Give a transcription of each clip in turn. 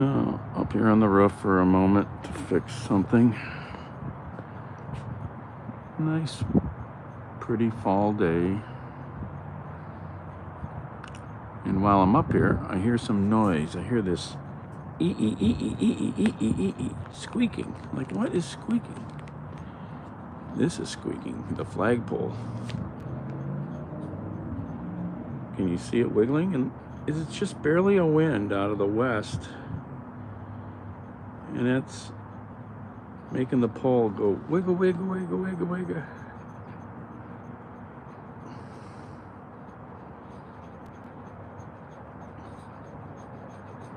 Up here on the roof for a moment to fix something. Nice, pretty fall day. And while I'm up here, I hear some noise. I hear this squeaking. Like, what is squeaking? This is squeaking, the flagpole. Can you see it wiggling? And it's just barely a wind out of the west. And it's making the pole go wiggle, wiggle, wiggle, wiggle, wiggle.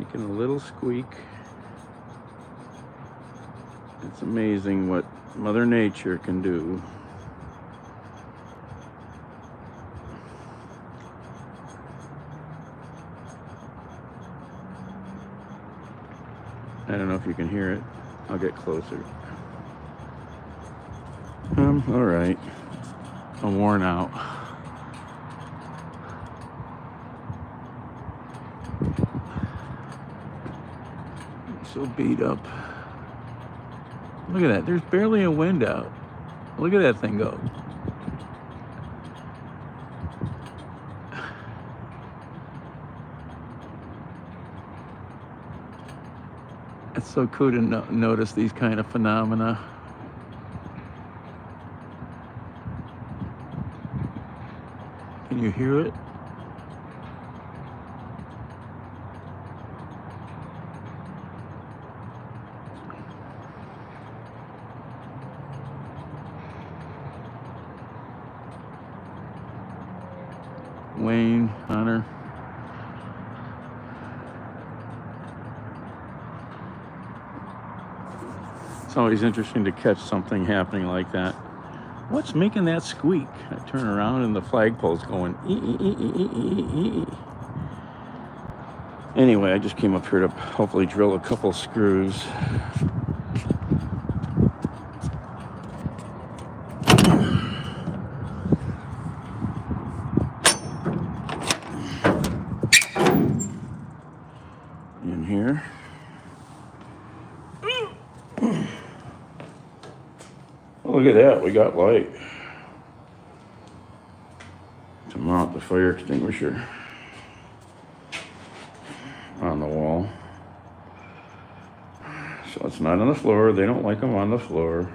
Making a little squeak. It's amazing what Mother Nature can do. I don't know if you can hear it. I'll get closer. All right. I'm worn out. I'm so beat up. Look at that. There's barely a wind out. Look at that thing go. It's so cool to notice these kind of phenomena. Can you hear it? Wayne, Hunter. It's always interesting to catch something happening like that. What's making that squeak? I turn around and the flagpole's going ee. Anyway, I just came up here to hopefully drill a couple screws. In here. Oh, look at that, we got light to mount the fire extinguisher on the wall. So it's not on the floor. They don't like them on the floor.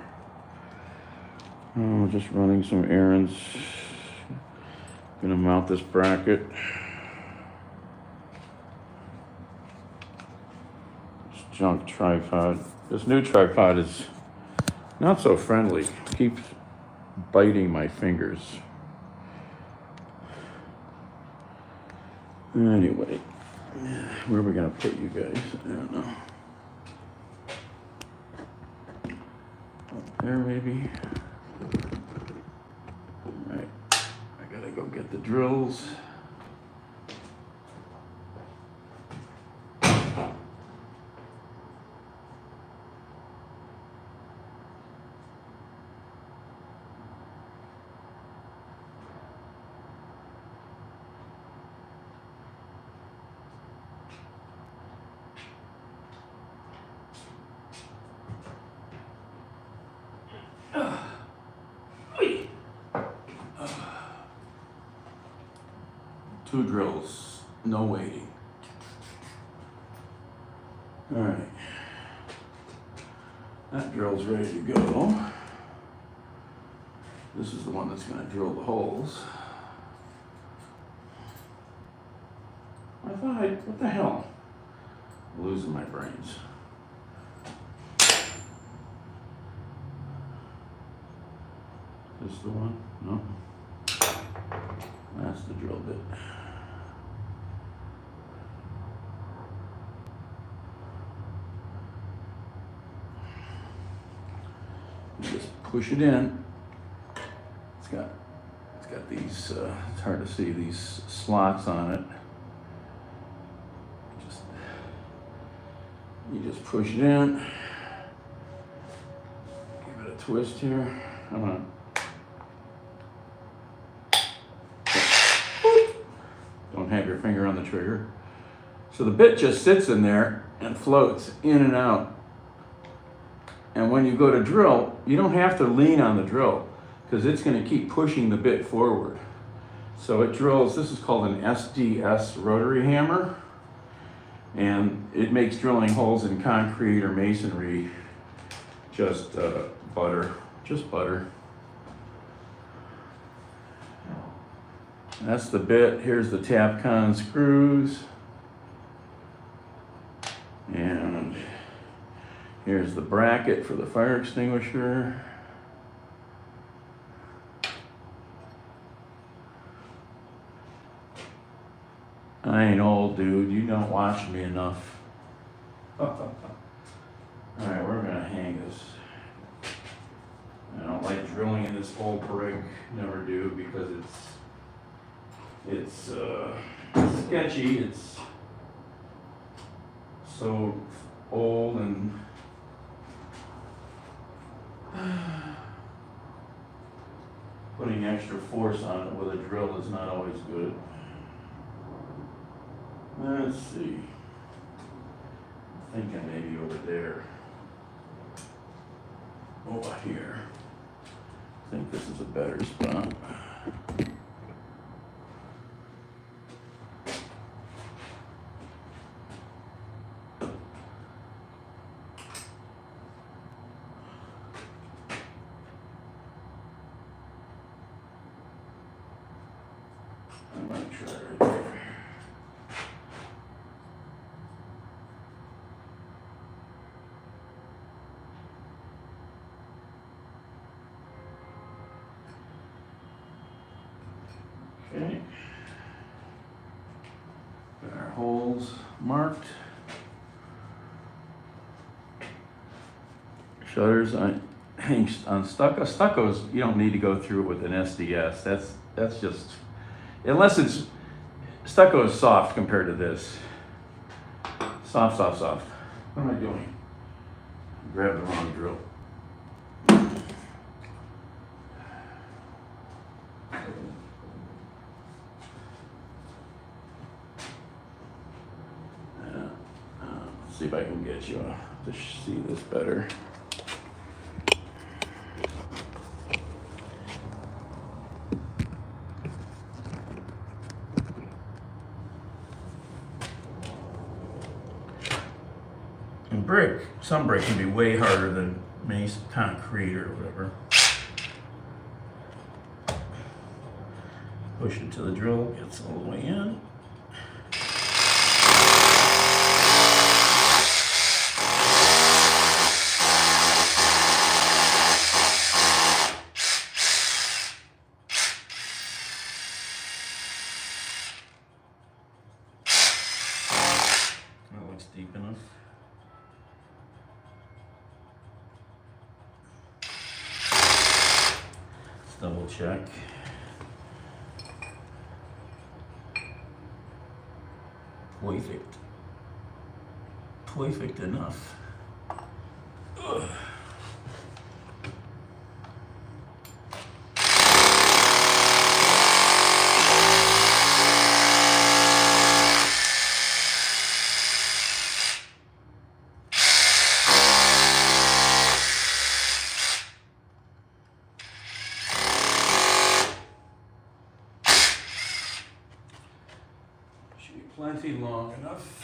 Oh, just running some errands. Gonna mount this bracket. This junk tripod. This new tripod is not so friendly. Keeps biting my fingers. Anyway, where are we gonna put you guys? I don't know. Up there maybe. All right, I gotta go get the drills. Two drills, no waiting. All right, that drill's ready to go. This is the one that's gonna drill the holes. What the hell? I'm losing my brains. This the one? No. That's the drill bit. You just push it in. It's got these. It's hard to see these slots on it. You just push it in. Give it a twist here. Come on. Don't have your finger on the trigger. So the bit just sits in there and floats in and out. And when you go to drill, you don't have to lean on the drill because it's going to keep pushing the bit forward. So it drills, this is called an SDS rotary hammer, and it makes drilling holes in concrete or masonry just butter. That's the bit. Here's the Tapcon screws. And here's the bracket for the fire extinguisher. I ain't old, dude. You don't watch me enough. All right, we're gonna hang this. I don't like drilling in this old brick. Never do, because it's sketchy. It's so old, and putting extra force on it with a drill is not always good. Let's see. I'm thinking maybe over there. Over here. I think this is a better spot. I might try right there. Okay. Got our holes marked. Shutters on stucco. Stuccos, you don't need to go through it with an SDS. That's just, unless it's, stucco is soft compared to this. Soft. What am I doing? Grab the wrong drill. See if I can get you to see this better. And brick, some brick can be way harder than concrete or whatever. Push it till the drill gets all the way in. That looks deep enough. Let's double check. Perfect enough. Ugh. Should be plenty long enough.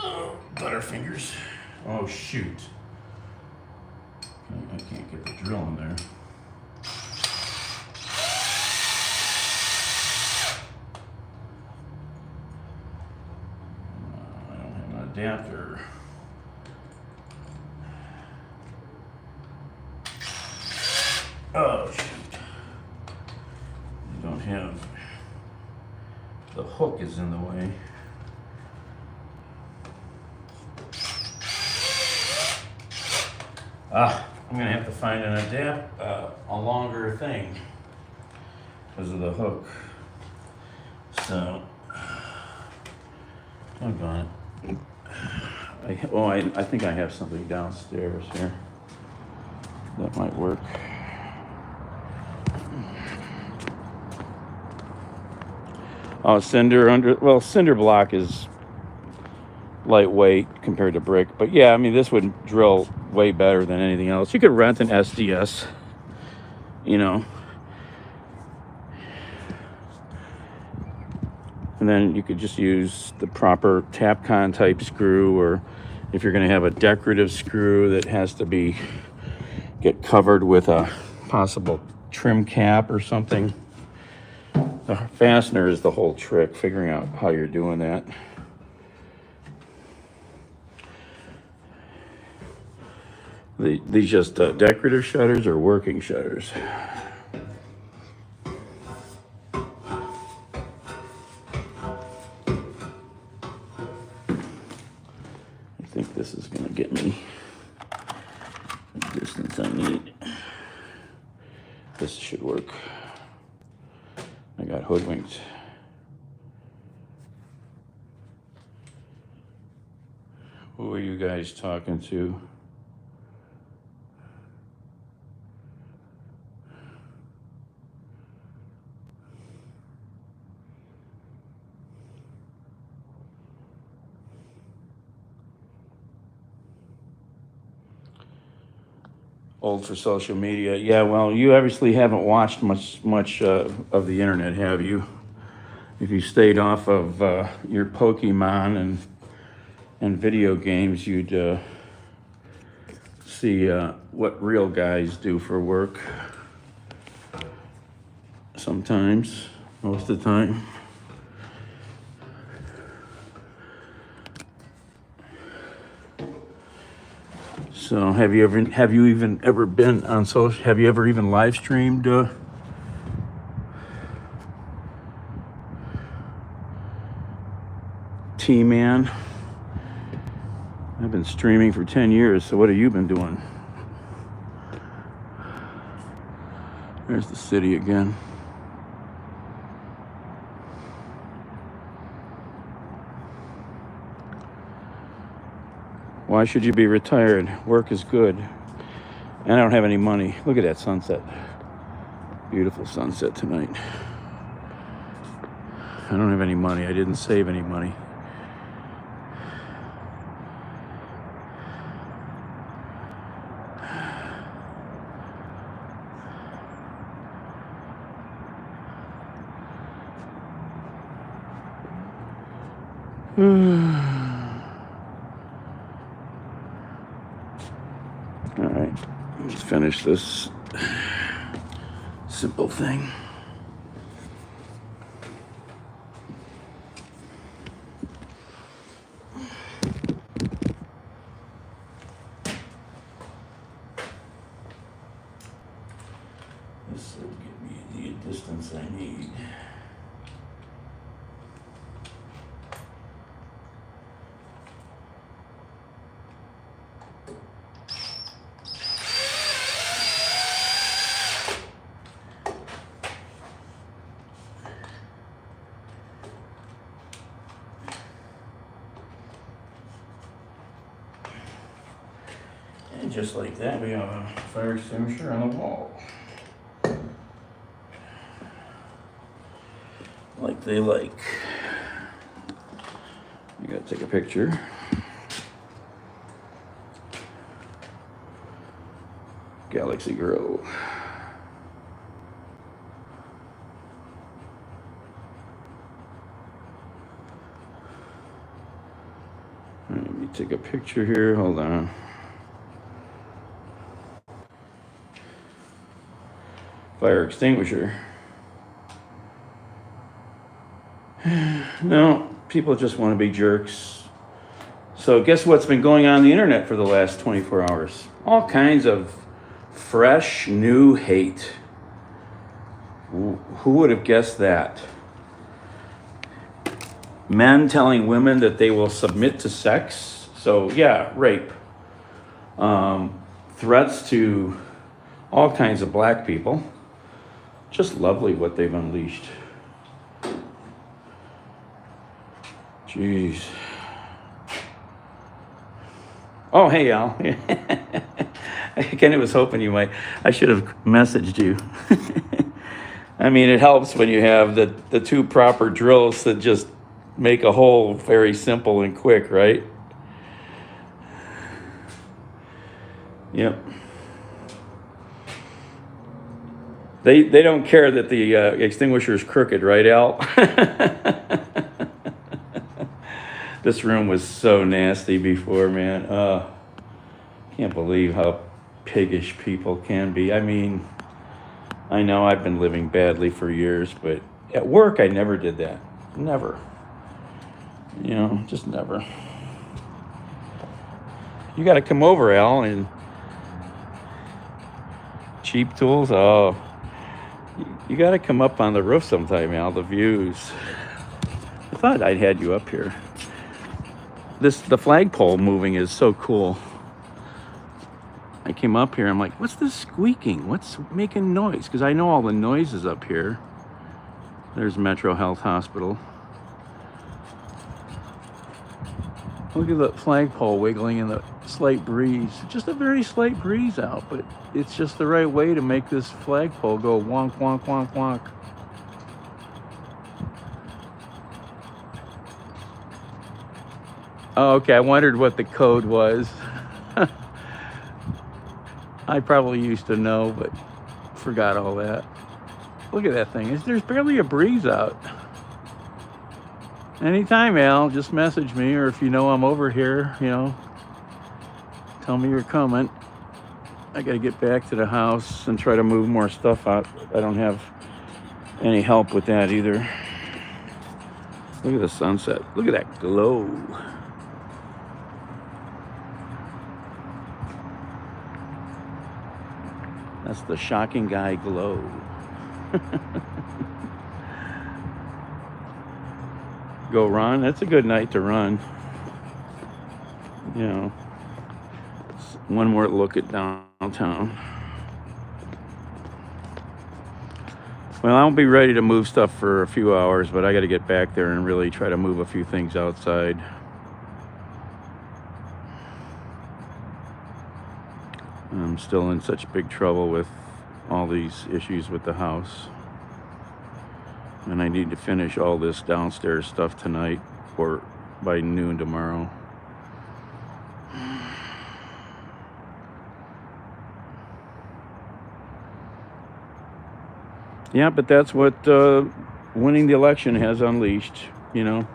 Oh, butterfingers. Oh, shoot. I can't get the drill in there. I don't have an adapter. Oh, shoot. I don't have, the hook is in the way. I'm gonna have to find a longer thing because of the hook. So, Doggone it. I think I have something downstairs here. That might work. Oh, cinder block is lightweight compared to brick. But yeah, I mean, this would drill way better than anything else. You could rent an SDS, you know. And then you could just use the proper Tapcon type screw, or if you're going to have a decorative screw that has to get covered with a possible trim cap or something. The fastener is the whole trick, figuring out how you're doing that. These just decorative shutters or working shutters? I think this is going to get me the distance I need. This should work. I got hoodwinked. Who are you guys talking to? Old for social media. Yeah, well, you obviously haven't watched much of the internet, have you? If you stayed off of your Pokemon and video games, you'd see what real guys do for work. Sometimes, most of the time. So have you even ever been on social? Have you ever even live streamed? T-Man. I've been streaming for 10 years. So what have you been doing? There's the city again. Why should you be retired? Work is good. And I don't have any money. Look at that sunset. Beautiful sunset tonight. I don't have any money. I didn't save any money. All right, let's finish this simple thing. This will give me the distance I need. And just like that, we have a fire extinguisher on the wall. Like they like. You gotta take a picture. Galaxy Grow. Let me take a picture here, hold on. Fire extinguisher. No, people just want to be jerks. So guess what's been going on the internet for the last 24 hours? All kinds of fresh, new hate. Who would have guessed that? Men telling women that they will submit to sex. So yeah, rape. Threats to all kinds of black people. Just lovely what they've unleashed. Jeez. Oh, hey, Al. I kind of was hoping you might. I should have messaged you. I mean, it helps when you have the two proper drills that just make a hole very simple and quick, right? Yep. They don't care that the extinguisher is crooked, right, Al? This room was so nasty before, man. Can't believe how piggish people can be. I mean, I know I've been living badly for years, but at work I never did that. Never. You know, just never. You got to come over, Al, and cheap tools. Oh, you got to come up on the roof sometime, Al. The views. I thought I'd had you up here. The flagpole moving is so cool. I came up here, I'm like, what's this squeaking? What's making noise? Because I know all the noises up here. There's Metro Health Hospital. Look at the flagpole wiggling in the slight breeze. Just a very slight breeze out, but it's just the right way to make this flagpole go wonk, wonk, wonk, wonk. Oh, okay, I wondered what the code was. I probably used to know, but forgot all that. Look at that thing. There's barely a breeze out. Anytime, Al, just message me, or if you know I'm over here, you know, tell me you're coming. I got to get back to the house and try to move more stuff out. I don't have any help with that either. Look at the sunset. Look at that glow. That's the shocking guy glow. Go run. That's a good night to run. You know, one more look at downtown. Well, I won't be ready to move stuff for a few hours, but I got to get back there and really try to move a few things outside. I'm still in such big trouble with all these issues with the house. And I need to finish all this downstairs stuff tonight or by noon tomorrow. Yeah, but that's what winning the election has unleashed, you know.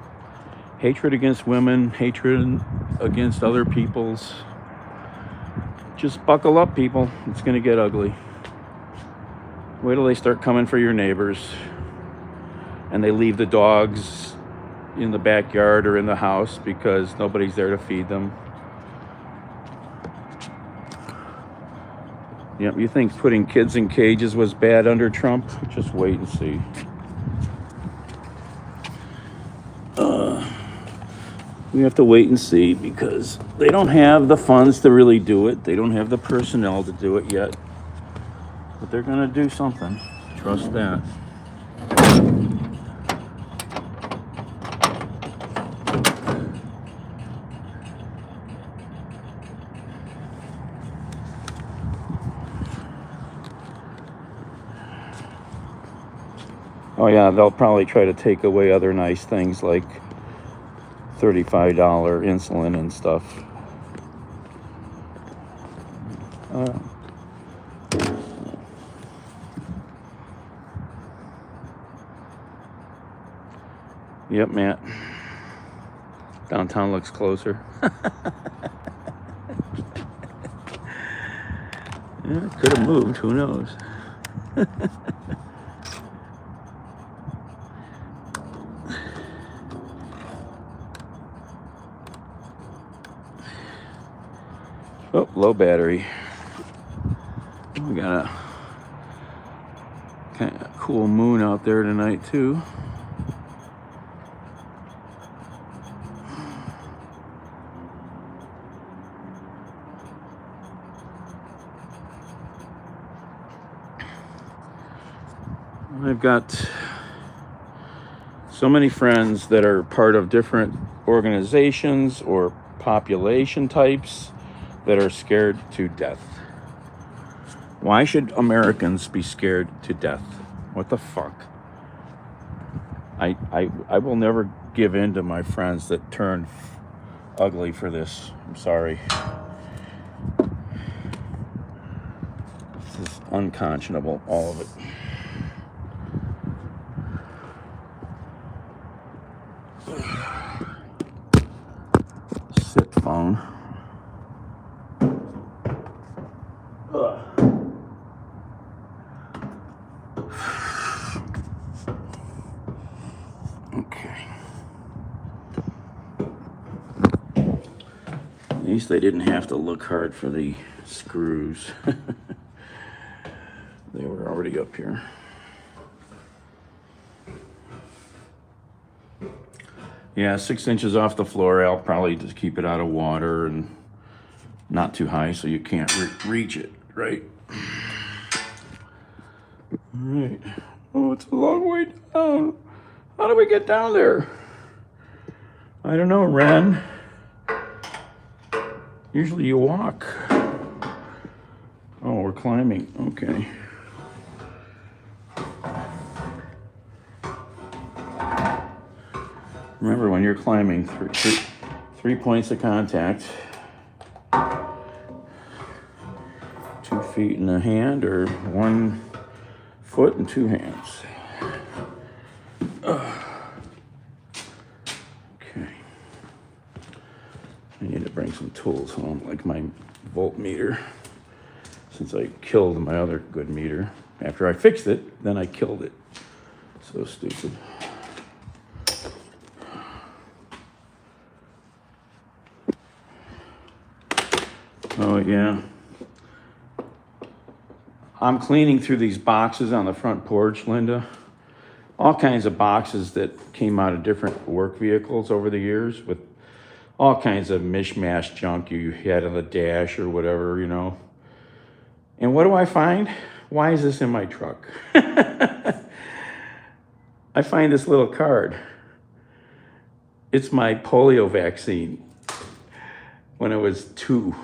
Hatred against women, hatred against other peoples. Just buckle up, people. It's going to get ugly. Wait till they start coming for your neighbors and they leave the dogs in the backyard or in the house because nobody's there to feed them. Yep, you think putting kids in cages was bad under Trump? Just wait and see. We have to wait and see because they don't have the funds to really do it. They don't have the personnel to do it yet. But they're going to do something. Trust that. Oh yeah, they'll probably try to take away other nice things like $35 insulin and stuff. Yep, Matt. Downtown looks closer. Yeah, it could have moved. Who knows? Oh, low battery. We got a kind of cool moon out there tonight too. I've got so many friends that are part of different organizations or population types that are scared to death. Why should Americans be scared to death? What the fuck? I will never give in to my friends that turn ugly for this. I'm sorry. This is unconscionable, all of it. Sit phone. Okay. At least they didn't have to look hard for the screws. They were already up here. Yeah, 6 inches off the floor. I'll probably just keep it out of water and not too high so you can't reach it, right? All right. Oh, it's a long way down. How do we get down there? I don't know, Ren. Usually you walk. Oh, we're climbing. Okay. Remember, when you're climbing, three points of contact. 2 feet in a hand, or 1 foot and 2 hands. Okay. I need to bring some tools home, like my voltmeter, since I killed my other good meter. After I fixed it, then I killed it. So stupid. Oh, yeah. I'm cleaning through these boxes on the front porch, Linda. All kinds of boxes that came out of different work vehicles over the years with all kinds of mishmash junk you had on the dash or whatever, you know. And what do I find? Why is this in my truck? I find this little card. It's my polio vaccine when I was 2.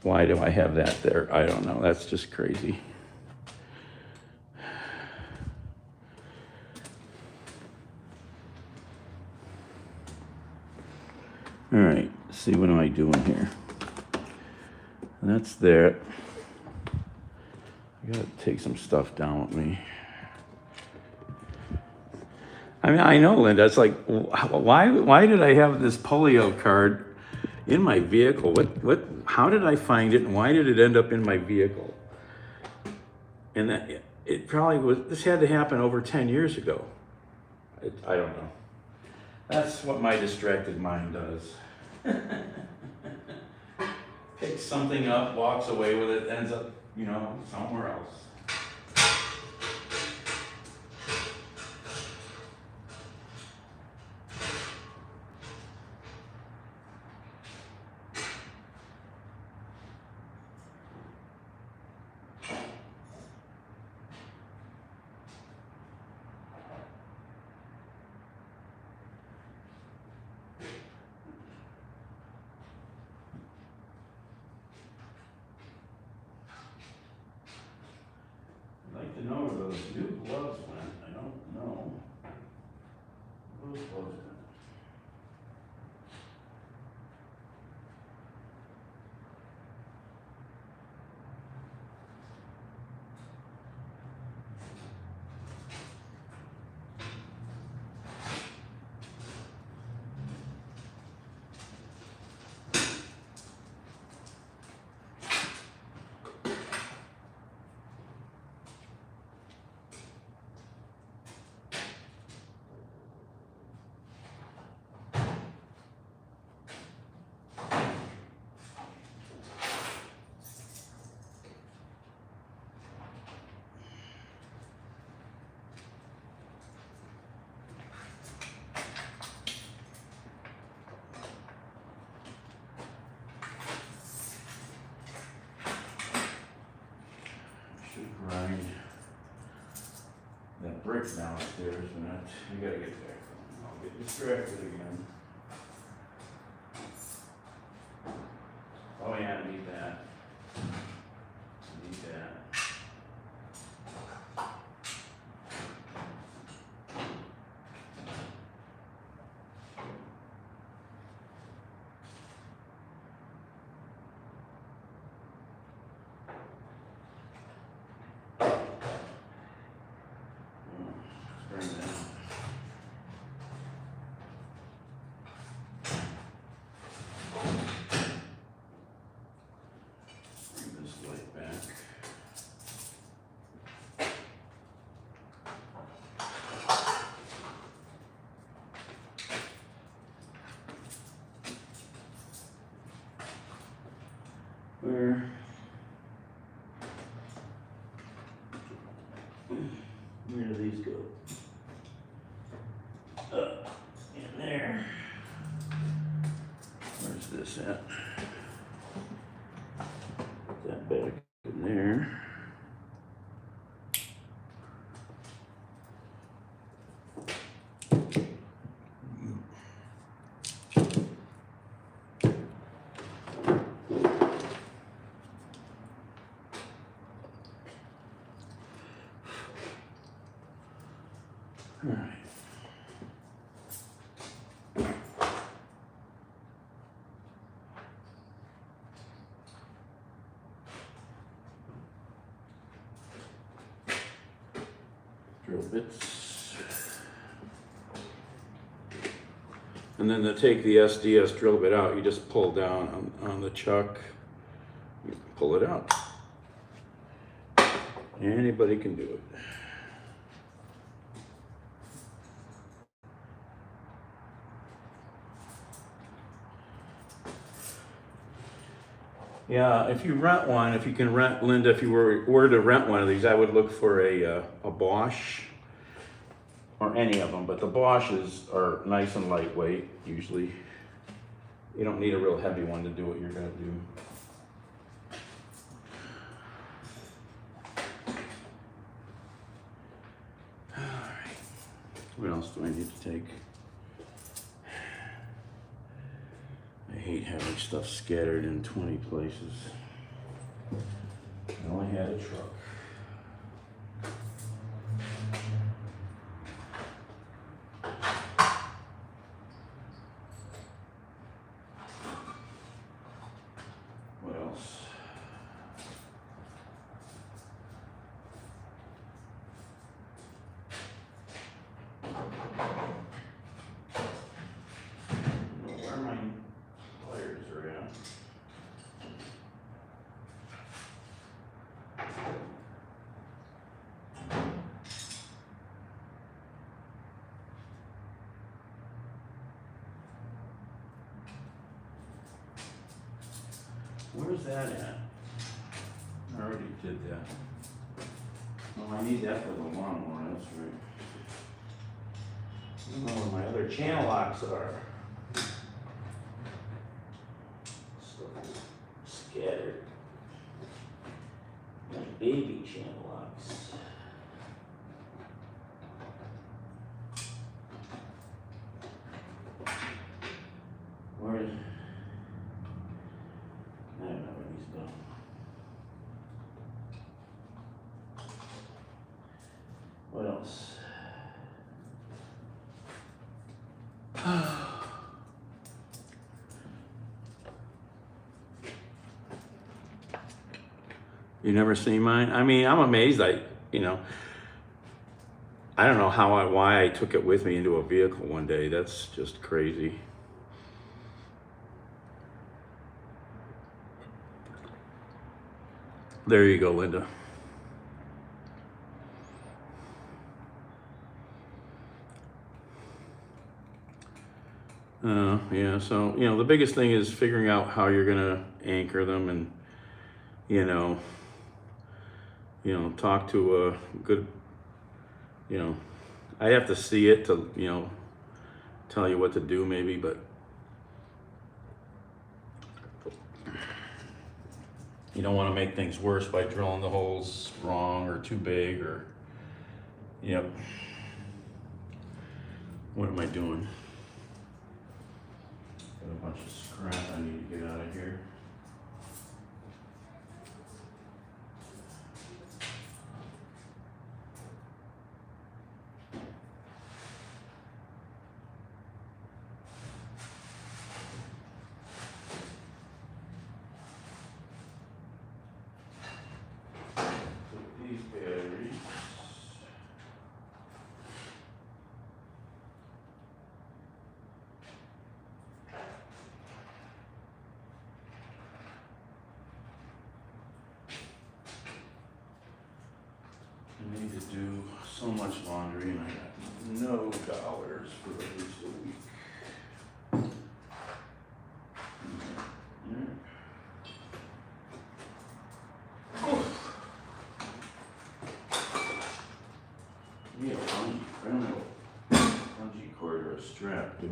Why do I have that there? I don't know. That's just crazy. All right, let's see, what am I doing here? That's there. I gotta take some stuff down with me. I mean, I know, Linda, it's like, why did I have this polio card in my vehicle? How did I find it, and why did it end up in my vehicle? And that, it probably was, this had to happen over 10 years ago. I don't know. That's what my distracted mind does. Picks something up, walks away with it, ends up, you know, somewhere else. I'd like to know where those new gloves went. I don't know. Those gloves went. Grind that brick downstairs, but you gotta get back. I'll get distracted again. Turn that. Bring this light back. Where do these go? In there. Where's this at? Put that back in there. All right. Drill bits. And then to take the SDS drill bit out, you just pull down on the chuck, you pull it out. Anybody can do it. Yeah, if you rent one, if you can rent, Linda, if you were to rent one of these, I would look for a Bosch or any of them, but the Bosches are nice and lightweight, usually. You don't need a real heavy one to do what you're gonna do. All right, what else do I need to take? I hate having stuff scattered in 20 places. I only had a truck. What else? Where am I? Pliers are out. Where's that at? I already did that. Oh, I need that for the lawnmower, that's right. I don't know where my other channel locks are. Scattered. My baby channel locks. Where is? I don't know where he's gone. What else? You never seen mine? I mean, I'm amazed. I don't know why I took it with me into a vehicle one day. That's just crazy. There you go, Linda. Yeah, so, the biggest thing is figuring out how you're gonna anchor them and, talk to a good, I have to see it to, tell you what to do maybe, but you don't want to make things worse by drilling the holes wrong or too big or, what am I doing? Got a bunch of scrap I need to get out of here. Put these batteries. do so much laundry and I got no dollars for at least a week. Yeah, I don't know bungee cord or a strap, do I?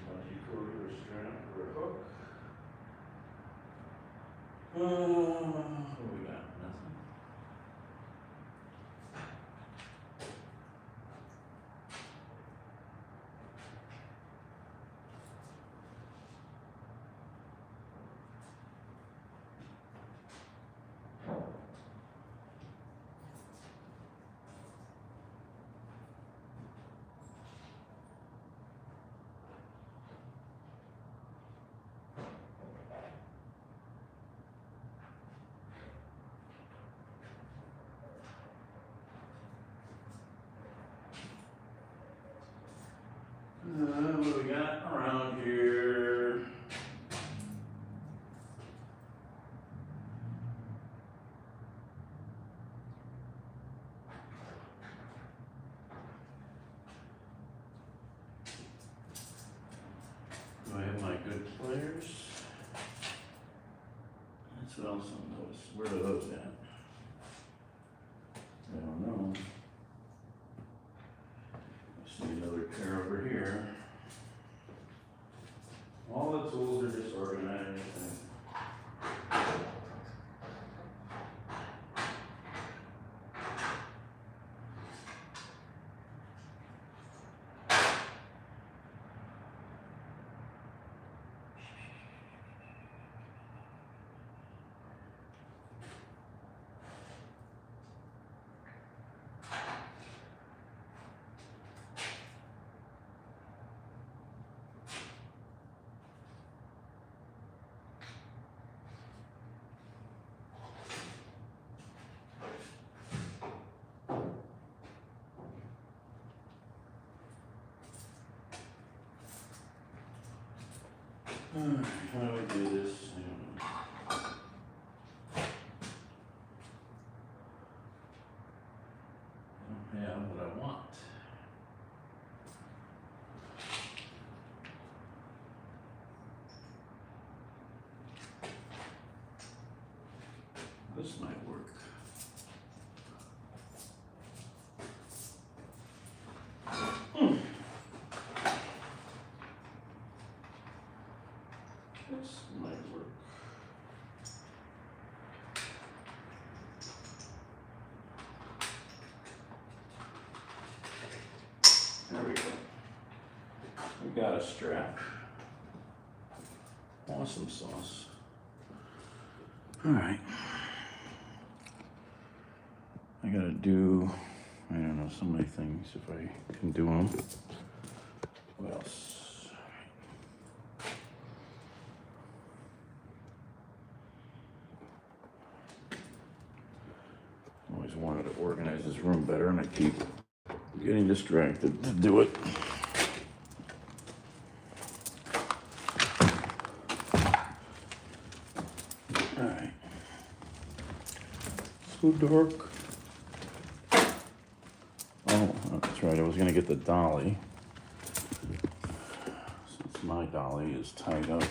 Bungee cord or a strap or a hook? What do we got? Nothing. What do we got around here? Do I have my good players? That's what else I'm noticing. Where are those at? I don't know. I see another pair over here. All the tools are disorganized. How do we do this? I don't know. I don't have what I want. This might work. This might work. There we go. We got a strap. Awesome sauce. All right. I gotta do, I don't know, so many things if I can do them. What else? Always wanted to organize this room better and I keep getting distracted to do it. All right. So dark. Oh, that's right. I was gonna get the dolly. Since my dolly is tied up.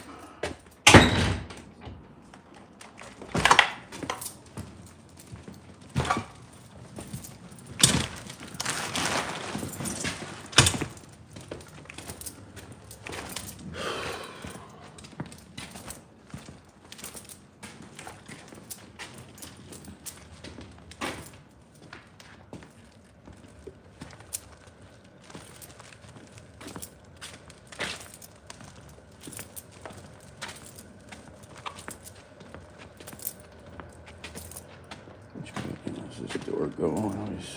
Which way does this door go? I always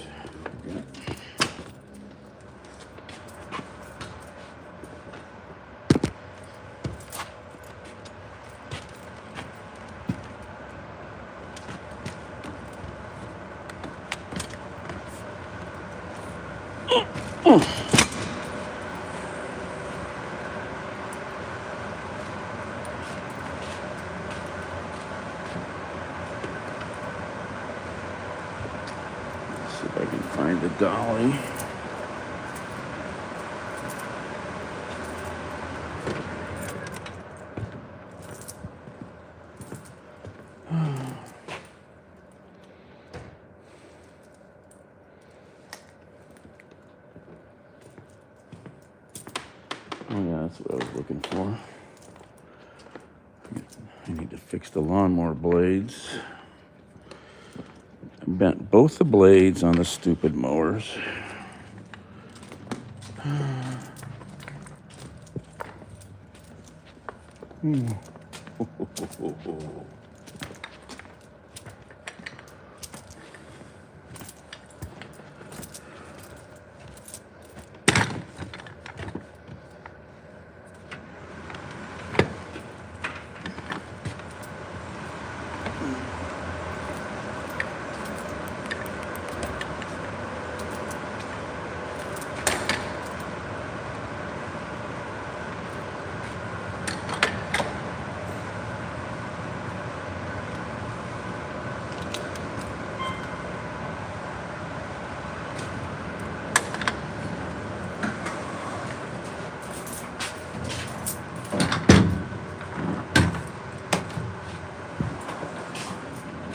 forget. if I can find the dolly. Oh yeah, that's what I was looking for. I need to fix the lawnmower blades. I bent both the blades on the stupid mowers.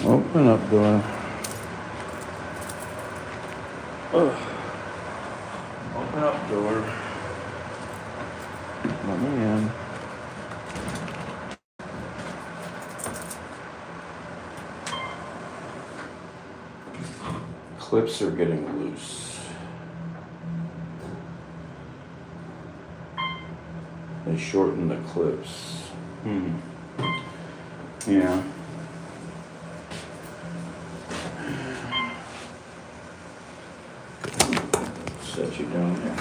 Open up, door. Ugh. Open up, door. Let me in. Clips are getting loose. They shorten the clips. Yeah. Set you down here.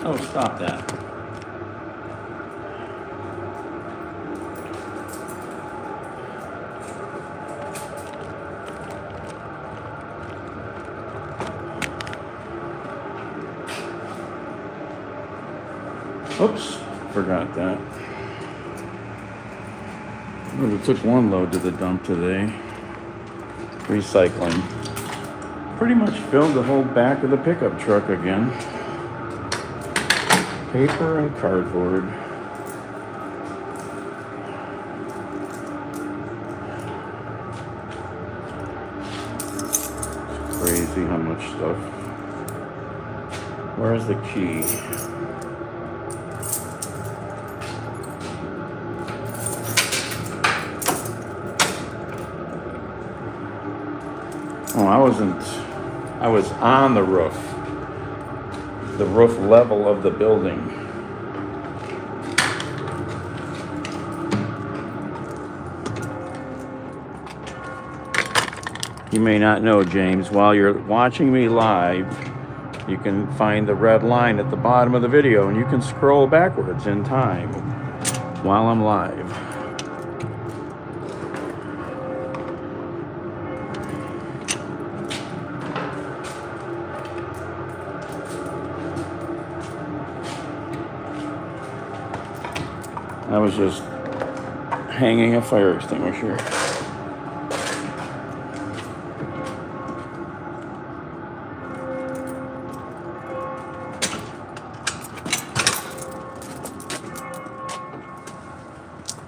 Oh, stop that. Oops, forgot that. Well, we took one load to the dump today. Recycling. Pretty much filled the whole back of the pickup truck again. Paper and cardboard. It's crazy how much stuff. Where's the key? Oh, I was on the roof level of the building. You may not know, James, while you're watching me live, you can find the red line at the bottom of the video and you can scroll backwards in time while I'm live. I was just hanging a fire extinguisher.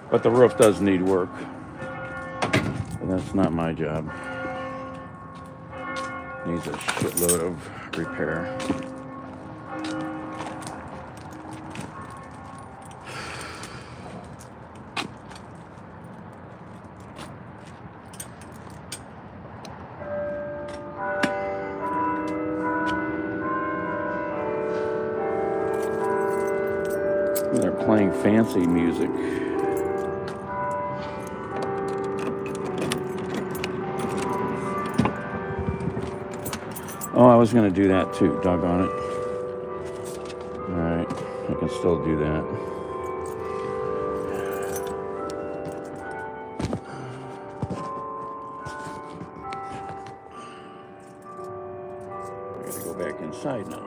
But the roof does need work. But that's not my job. Needs a shitload of repair. They're playing fancy music. Oh, I was going to do that too, doggone it. Alright, I can still do that. I gotta go back inside now.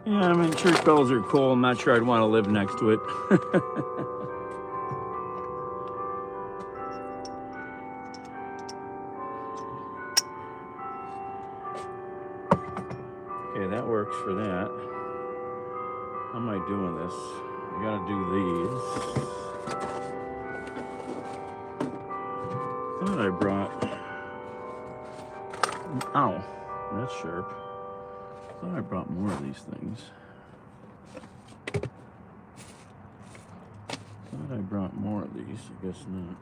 Yeah, I mean, church bells are cool. I'm not sure I'd want to live next to it. Okay, that works for that. How am I doing this? I gotta do these. I thought I brought... Ow, that's sharp. I thought I brought more of these things. Thought I brought more of these, I guess not.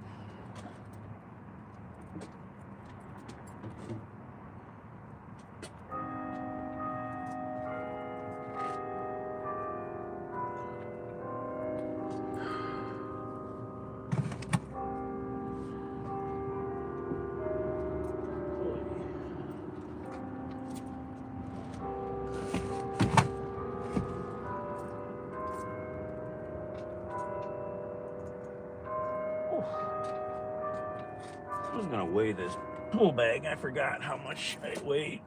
I was gonna weigh this pull bag. I forgot how much I weighed.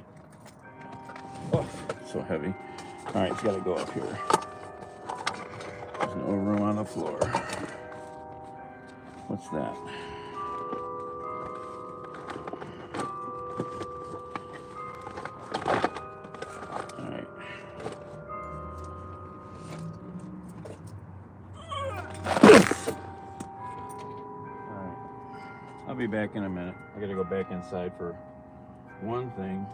Oh, so heavy. All right, it's gotta go up here. There's no room on the floor. What's that? All right. I'll be back in a minute. I gotta go back inside for one thing.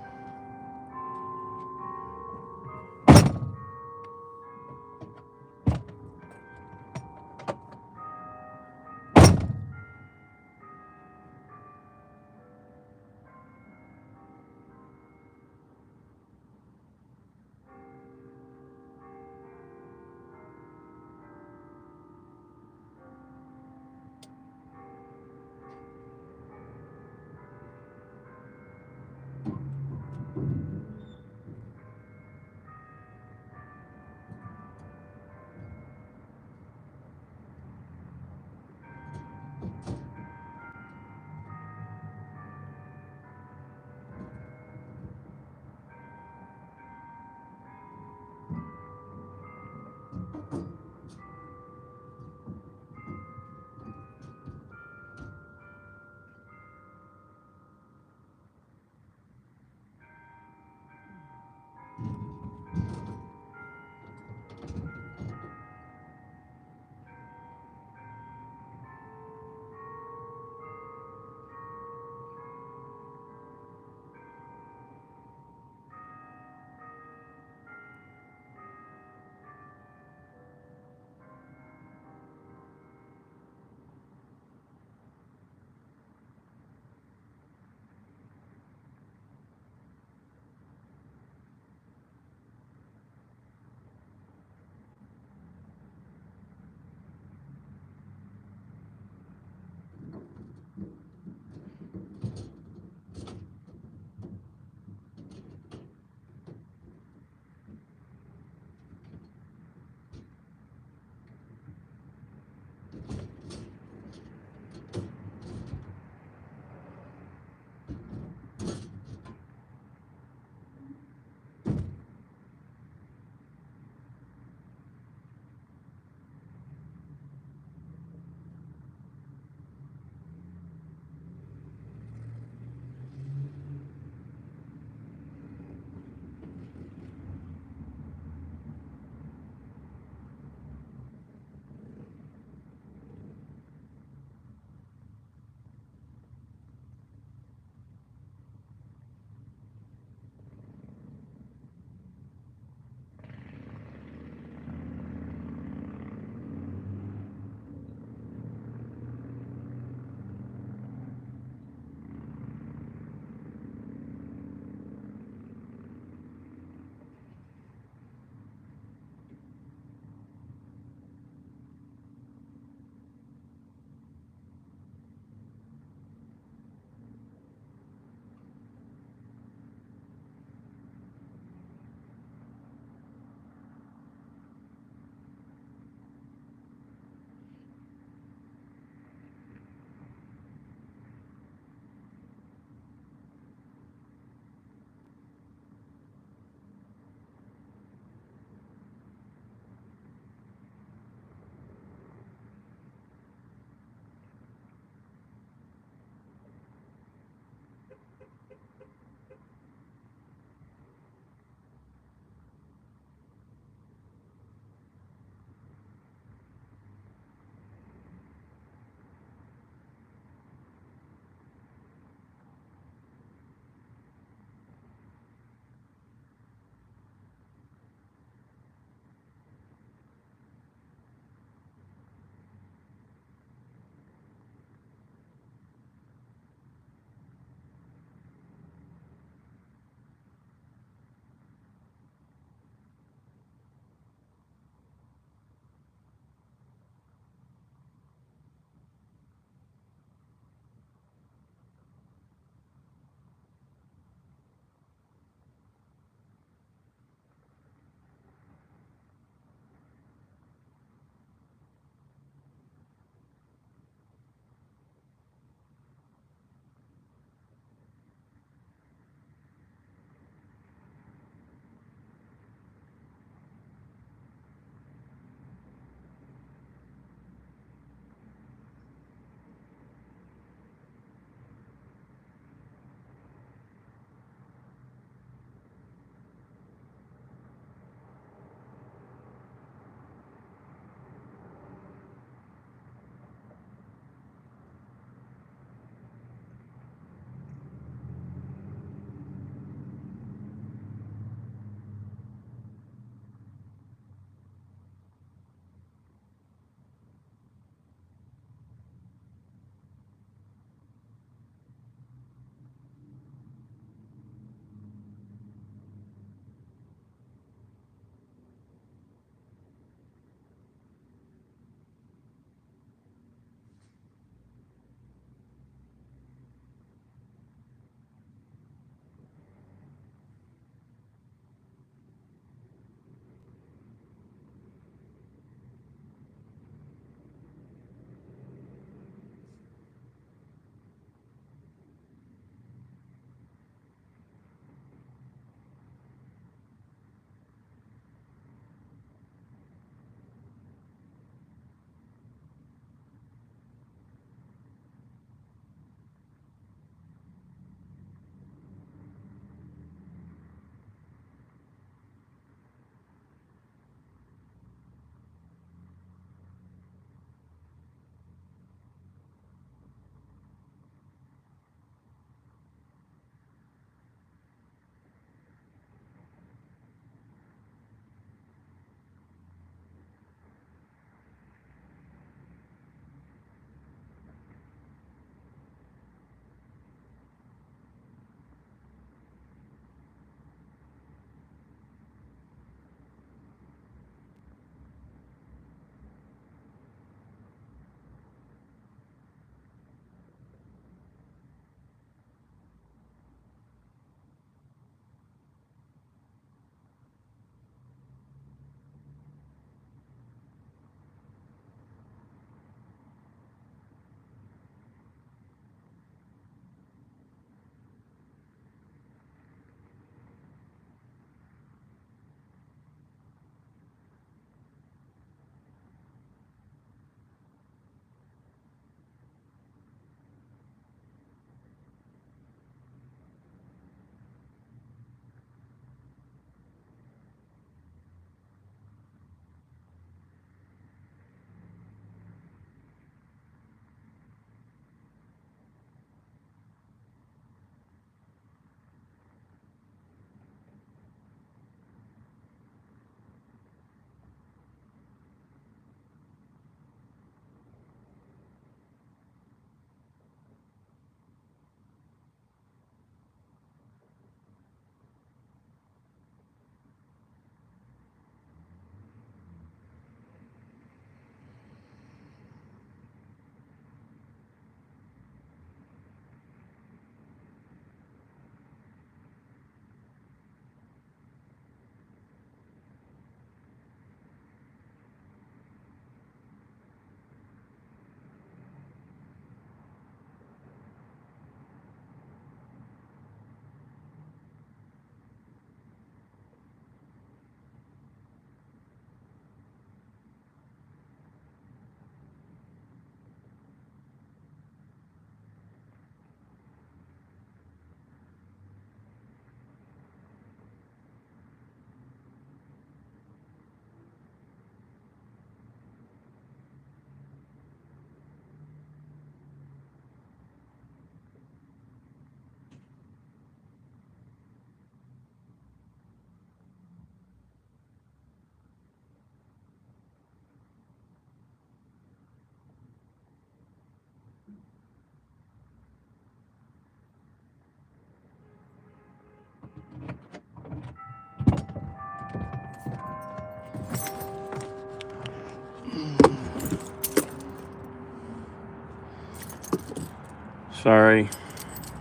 Sorry,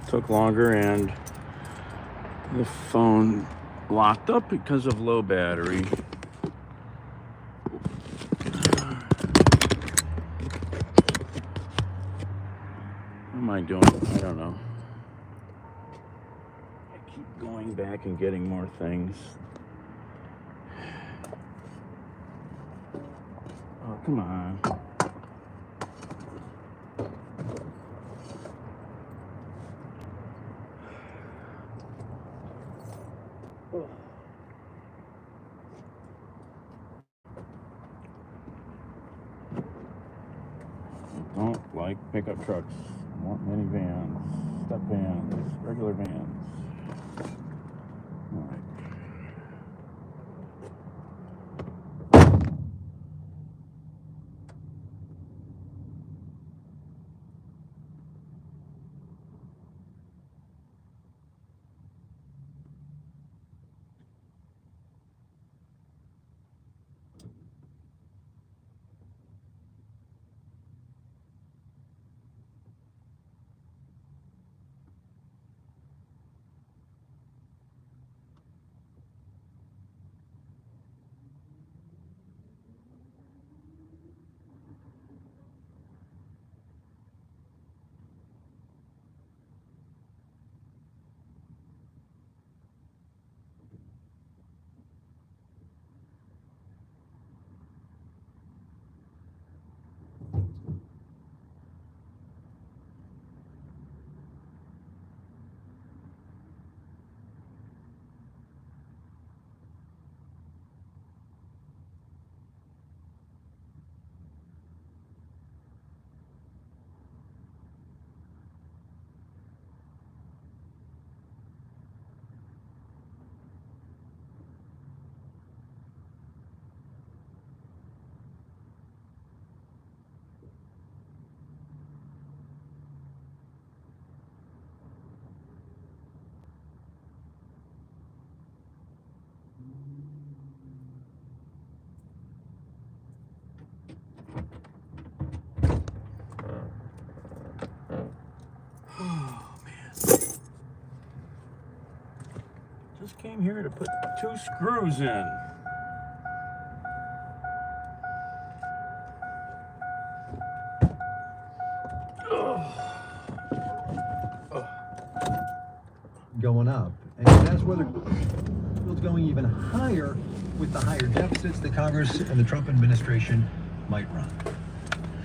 took longer, and the phone locked up because of low battery. What am I doing? I don't know. I keep going back and getting more things. Oh, come on. Don't like pickup trucks. Want minivans, step vans, regular vans. All right. Just came here to put 2 screws in. Going up, and that's whether it's going even higher with the higher deficits that Congress and the Trump administration might run.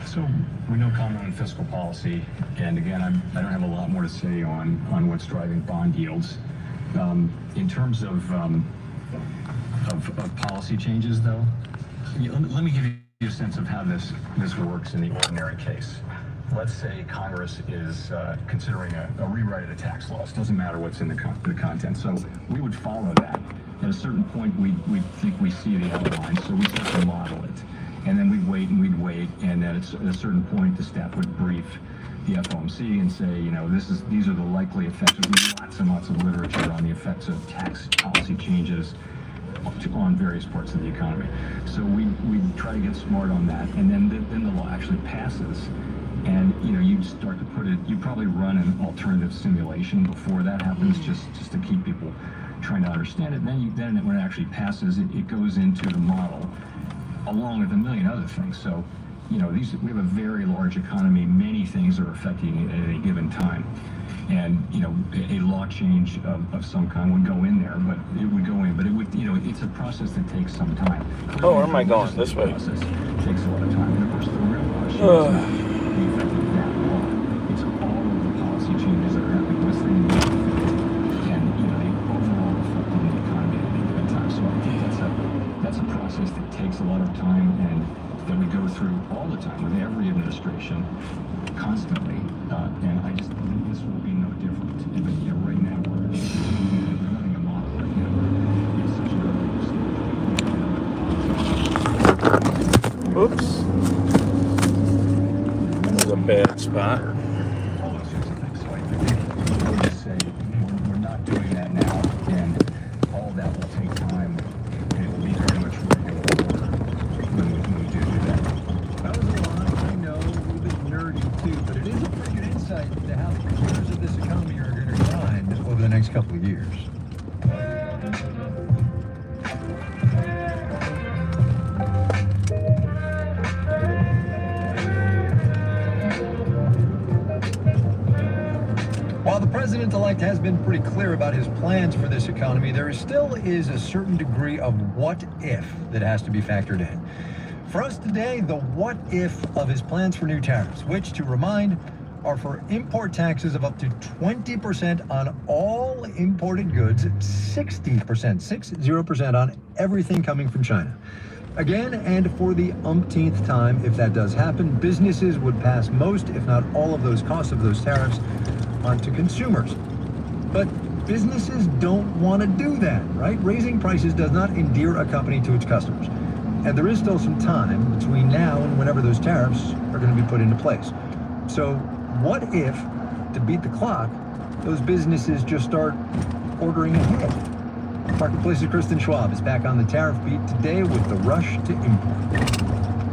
So we know comment on fiscal policy, and again, I don't have a lot more to say on what's driving bond yields. In terms of policy changes, though, let me give you a sense of how this works in the ordinary case. Let's say Congress is considering a rewrite of the tax laws. Doesn't matter what's in the content. So we would follow that. At a certain point, we think we see the outline, so we start to model it. And then we'd wait, and then at a certain point, the staff would brief the FOMC and say, you know, these are the likely effects. There's lots and lots of literature on the effects of tax policy changes on various parts of the economy. So we try to get smart on that, and then the law actually passes. And you know, you start to put it. You probably run an alternative simulation before that happens, just to keep people trying to understand it. And then when it actually passes, it goes into the model, along with a million other things. So, you know, we have a very large economy. Many things are affecting it at any given time. And, you know, a law change of some kind would go in there, but it would go in. But it would, you know, it's a process that takes some time. Oh, where am I going? This way. Process takes a lot of time. And of course, the real question is not the effect of that law. It's all of the policy changes that are happening. What's the and, you know, the overall effect on the economy at any given time. So I think that's a process that takes a lot of time and that we go through all the time with every administration, constantly, and I just think this will be no different. But you know, right now we're running a model right now. It's such a Oops. That was a bad spot. all those sorts of things. So I think we'll just say we're not doing that now, and all that will take time. And it will be very much regular when we do that. That was a lot. I know, a little bit nerdy too, but it is a pretty good insight into how the president-elect has been pretty clear about his plans for this economy, there still is a certain degree of what if that has to be factored in. For us today, the what if of his plans for new tariffs, which, to remind, are for import taxes of up to 20% on all imported goods, 60% on everything coming from China. Again, and for the umpteenth time, if that does happen, businesses would pass most, if not all, of those costs of those tariffs on to consumers. But businesses don't want to do that, right? Raising prices does not endear a company to its customers. And there is still some time between now and whenever those tariffs are going to be put into place. So what if, to beat the clock, those businesses just start ordering ahead? Marketplace's Kristen Schwab is back on the tariff beat today with the rush to import.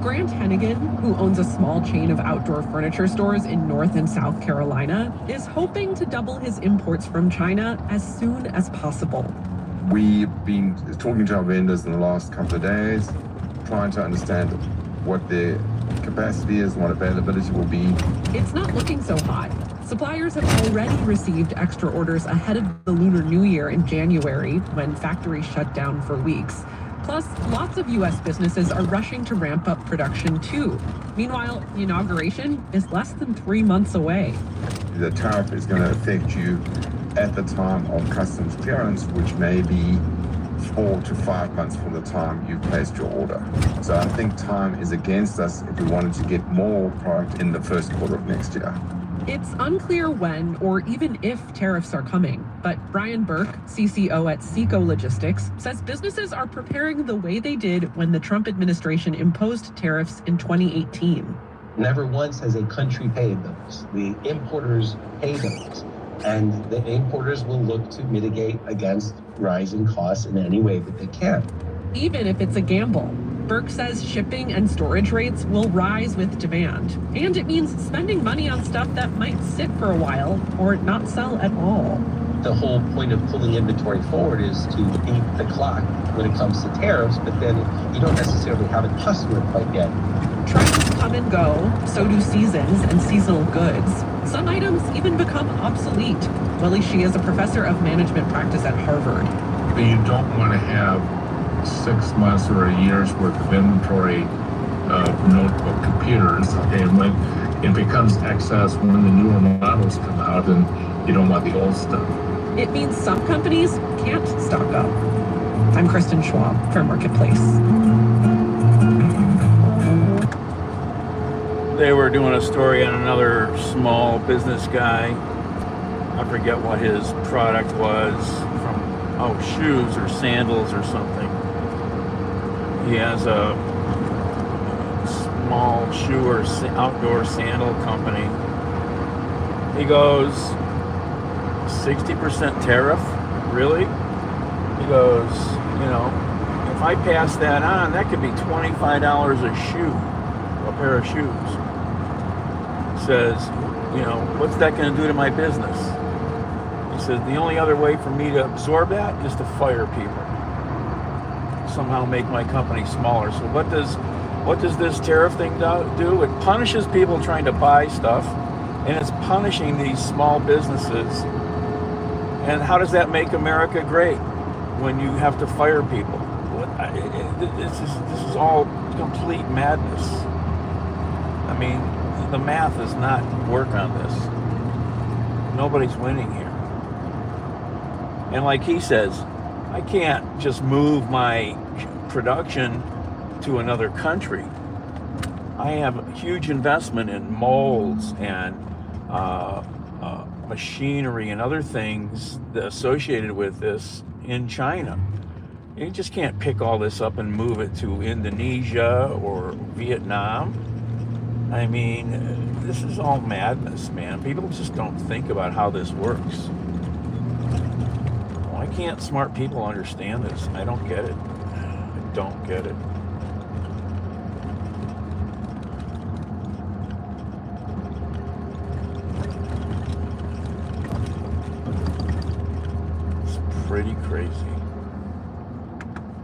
Grant Hennigan, who owns a small chain of outdoor furniture stores in North and South Carolina, is hoping to double his imports from China as soon as possible. We've been talking to our vendors in the last couple of days, trying to understand what their capacity is and what availability will be. It's not looking so hot. Suppliers have already received extra orders ahead of the Lunar New Year in January, when factories shut down for weeks. Plus, lots of U.S. businesses are rushing to ramp up production too. Meanwhile, the inauguration is less than 3 months away. The tariff is going to affect you at the time of customs clearance, which may be 4 to 5 months from the time you've placed your order. So I think time is against us if we wanted to get more product in the first quarter of next year. It's unclear when or even if tariffs are coming, but Brian Burke, CCO at Seco Logistics, says businesses are preparing the way they did when the Trump administration imposed tariffs in 2018. Never once has a country paid those. The importers pay those, and the importers will look to mitigate against rising costs in any way that they can. Even if it's a gamble. Burke says shipping and storage rates will rise with demand. And it means spending money on stuff that might sit for a while or not sell at all. The whole point of pulling inventory forward is to beat the clock when it comes to tariffs, but then you don't necessarily have a customer quite yet. Trends come and go, so do seasons and seasonal goods. Some items even become obsolete. Willie Shee is a professor of management practice at Harvard. You don't want to have 6 months or a year's worth of inventory of notebook computers, and when it becomes excess when the newer models come out, and you don't want the old stuff. It means some companies can't stock up. I'm Kristen Schwab for Marketplace. They were doing a story on another small business guy. I forget what his product was, from shoes or sandals or something. He has a small shoe or outdoor sandal company. He goes, 60% tariff? Really? He goes, if I pass that on, that could be $25 a shoe, a pair of shoes. Says, what's that going to do to my business? He says, the only other way for me to absorb that is to fire people. Somehow make my company smaller. So what does this tariff thing do? It punishes people trying to buy stuff, and it's punishing these small businesses. And how does that make America great when you have to fire people? This is all complete madness. I mean, the math does not work on this. Nobody's winning here. And like he says, I can't just move my production to another country. I have a huge investment in molds and machinery and other things associated with this in China. You just can't pick all this up and move it to Indonesia or Vietnam. I mean, this is all madness, man. People just don't think about how this works. Why can't smart people understand this? I don't get it. I don't get it. It's pretty crazy.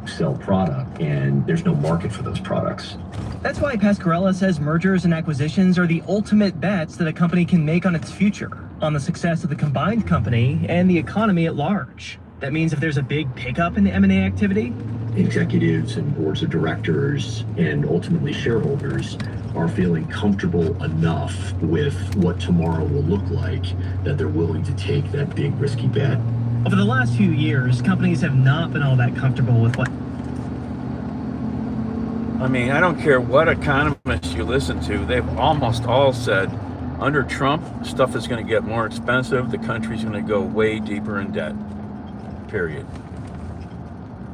Sell product, and there's no market for those products. That's why Pascarella says mergers and acquisitions are the ultimate bets that a company can make on its future. on the success of the combined company and the economy at large. That means if there's a big pickup in the M&A activity, Executives and boards of directors and ultimately shareholders are feeling comfortable enough with what tomorrow will look like that they're willing to take that big risky bet. over the last few years, companies have not been all that comfortable with what I mean, I don't care what economists you listen to, they've almost all said under Trump, stuff is going to get more expensive. The country's going to go way deeper in debt, period.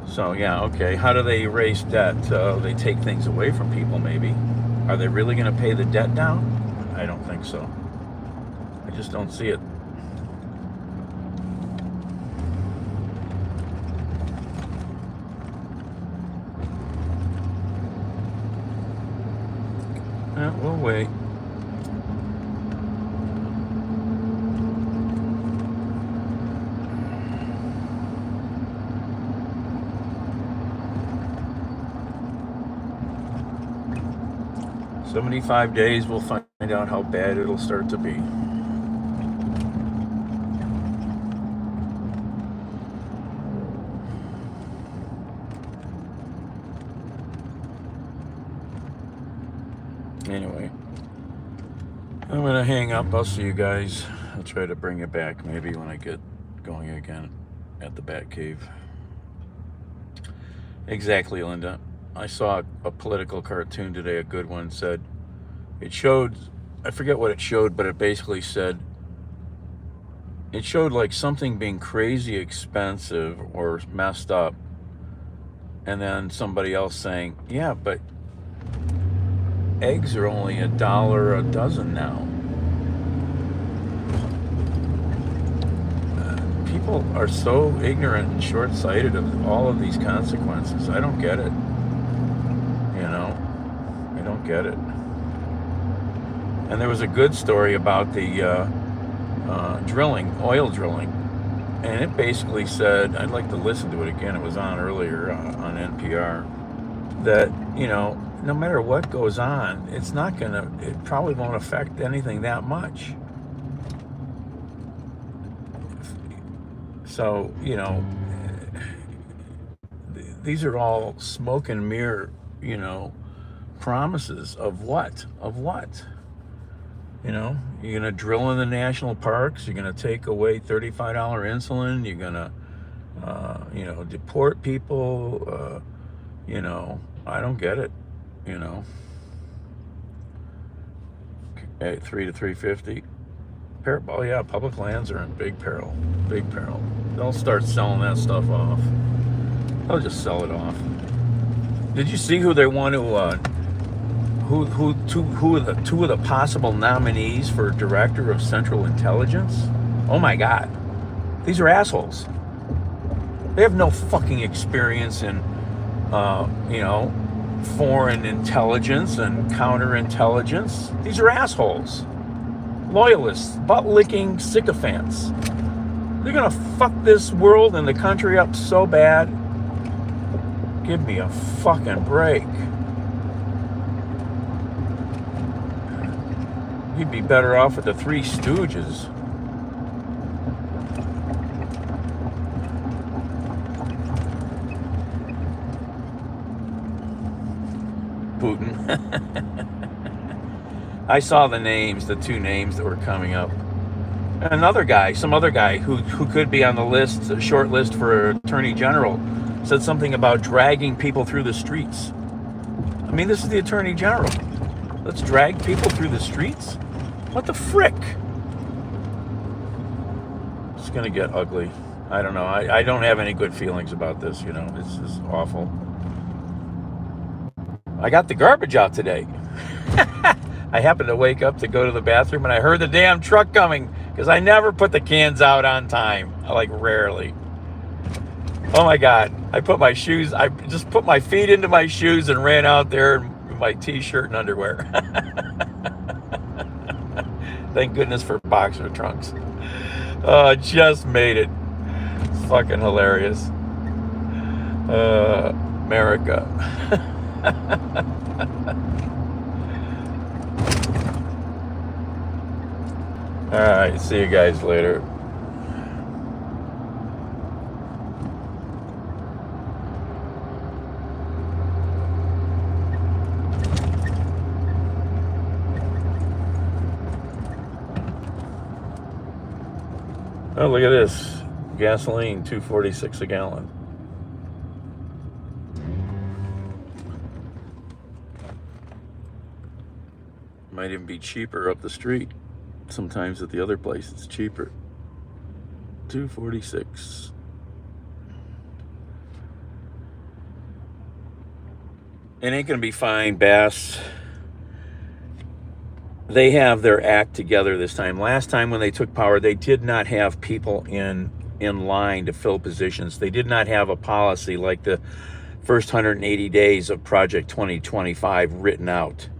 So, yeah, okay. How do they erase debt? They take things away from people, maybe. Are they really going to pay the debt down? I don't think so. I just don't see it. We'll wait. "75 days, we'll find out how bad it'll start to be." Anyway, I'm gonna hang up. I'll see you guys. I'll try to bring it back maybe when I get going again at the Bat Cave. Exactly, Linda. I saw a political cartoon today, a good one, said, it showed, I forget what it showed, but it basically said, it showed like something being crazy expensive or messed up, and then somebody else saying, yeah, but eggs are only $1 a dozen now. People are so ignorant and short-sighted of all of these consequences. I don't get it. You know, I don't get it. And there was a good story about the drilling, oil drilling, and it basically said, I'd like to listen to it again, it was on earlier on NPR, that, you know, no matter what goes on, it's not gonna, it probably won't affect anything that much. So, you know, these are all smoke and mirror, you know, promises of what? Of what? You know, you're going to drill in the national parks, you're going to take away $35 insulin, you're going to, you know, deport people, you know, I don't get it, you know. At 3 to 350. Oh yeah, public lands are in big peril, big peril. They'll start selling that stuff off. They'll just sell it off. Did you see who they want to, who are the two of the possible nominees for Director of Central Intelligence? Oh my God, these are assholes. They have no fucking experience in, you know, foreign intelligence and counterintelligence. These are assholes. Loyalists, butt-licking sycophants. They're gonna fuck this world and the country up so bad. Give me a fucking break. You'd be better off with the Three Stooges. Putin. I saw the names, the two names that were coming up. Another guy, some other guy who could be on the list, a short list for Attorney General, said something about dragging people through the streets. I mean, this is the Attorney General. Let's drag people through the streets? What the frick? It's gonna get ugly. I don't know. I don't have any good feelings about this, you know. This is awful. I got the garbage out today. I happened to wake up to go to the bathroom and I heard the damn truck coming because I never put the cans out on time. Like rarely. Oh my God. I just put my feet into my shoes and ran out there in my t-shirt and underwear. Thank goodness for boxer trunks. Just made it. It's fucking hilarious. America. All right, see you guys later. Oh, look at this. Gasoline, $2.46 a gallon. Might even be cheaper up the street. Sometimes at the other place it's cheaper. $2.46. It ain't gonna be fine, Bass. They have their act together this time. Last time when they took power, they did not have people in line to fill positions. They did not have a policy like the first 180 days of Project 2025 written out.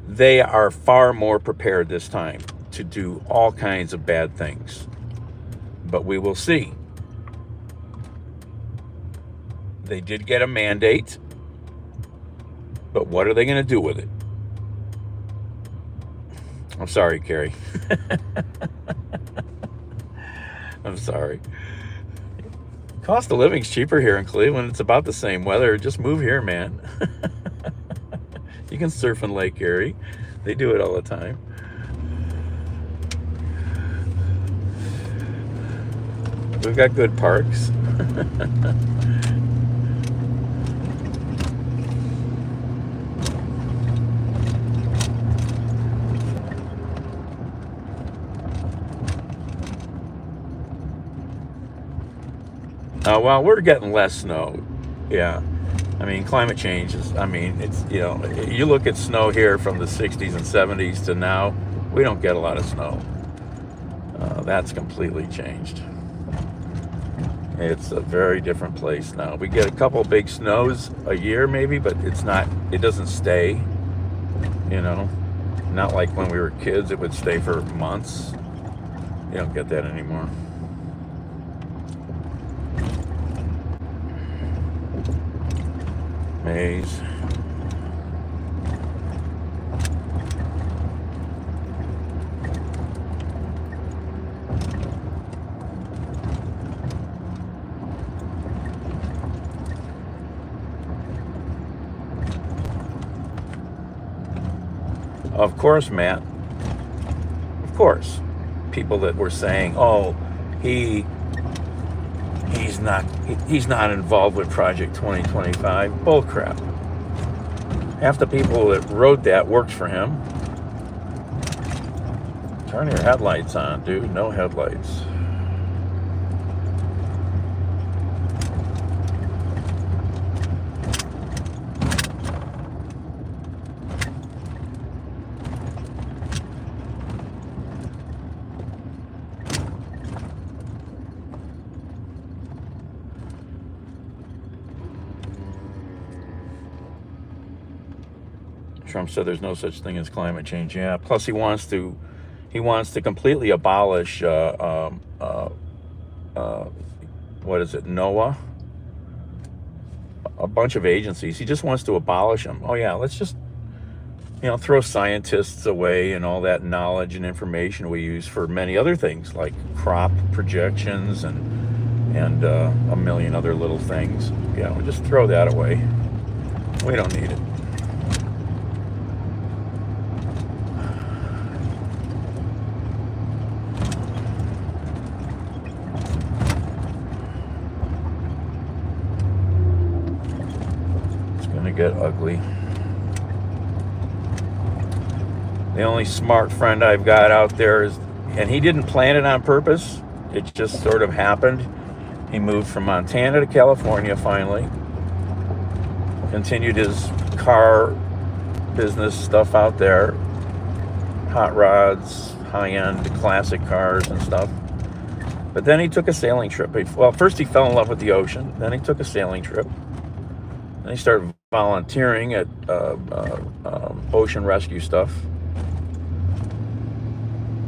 They are far more prepared this time to do all kinds of bad things. But we will see. They did get a mandate, but what are they going to do with it? I'm sorry, Carrie. I'm sorry. Cost of living's cheaper here in Cleveland. It's about the same weather. Just move here, man. You can surf in Lake Erie. They do it all the time. We've got good parks. Well, we're getting less snow. Yeah. I mean, climate change is, I mean, it's, you know, you look at snow here from the 60s and 70s to now, we don't get a lot of snow. That's completely changed. It's a very different place now. We get a couple big snows a year maybe, but it's not, it doesn't stay, you know, not like when we were kids, it would stay for months. You don't get that anymore. Maze. Of course, Matt. Of course. People that were saying, oh, he's not involved with Project 2025. Bullcrap. Half the people that wrote that worked for him. Turn your headlights on, dude. No headlights. Trump said there's no such thing as climate change. Yeah. Plus, he wants to completely abolish what is it, NOAA? A bunch of agencies. He just wants to abolish them. Oh yeah, let's just, you know, throw scientists away and all that knowledge and information we use for many other things like crop projections and a million other little things. Yeah, we'll just throw that away. We don't need it. Get ugly. The only smart friend I've got out there is, and he didn't plan it on purpose, it just sort of happened. He moved from Montana to California finally, continued his car business stuff out there, hot rods, high-end classic cars and stuff. But then he took a sailing trip. Well, first he fell in love with the ocean, then he took a sailing trip. Then he started volunteering at ocean rescue stuff.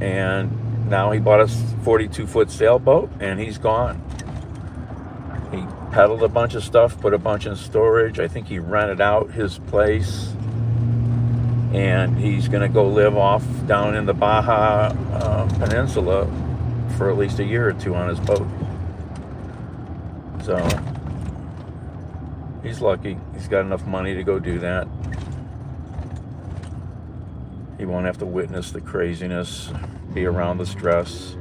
And now he bought a 42-foot sailboat and he's gone. He peddled a bunch of stuff, put a bunch in storage. I think he rented out his place. and he's going to go live off down in the Baja Peninsula for at least a year or two on his boat. So he's lucky. He's got enough money to go do that. He won't have to witness the craziness, be around the stress.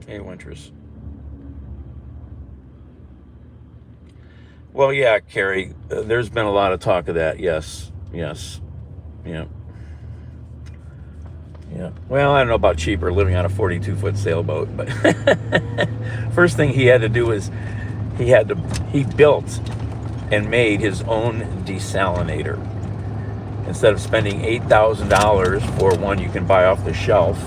Hey, Winters. Well, yeah, Carrie, there's been a lot of talk of that. Yes, yes, yeah, yeah. Well, I don't know about cheaper living on a 42-foot sailboat, but first thing he had to do is he built and made his own desalinator. Instead of spending $8,000 for one you can buy off the shelf,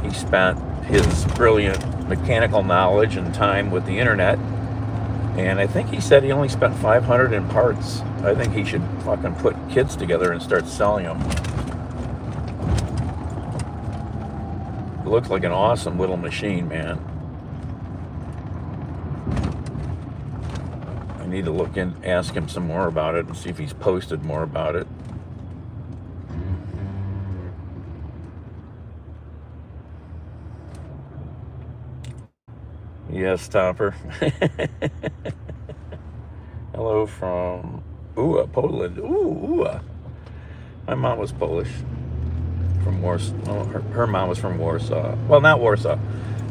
he spent his brilliant mechanical knowledge and time with the internet. And I think he said he only spent $500 in parts. I think he should fucking put kits together and start selling them. It looks like an awesome little machine, man. I need to look in, ask him some more about it and see if he's posted more about it. Yes, Topper. Hello from Poland. Ooh. My mom was Polish. From Warsaw. Oh, her mom was from Warsaw. Well, not Warsaw.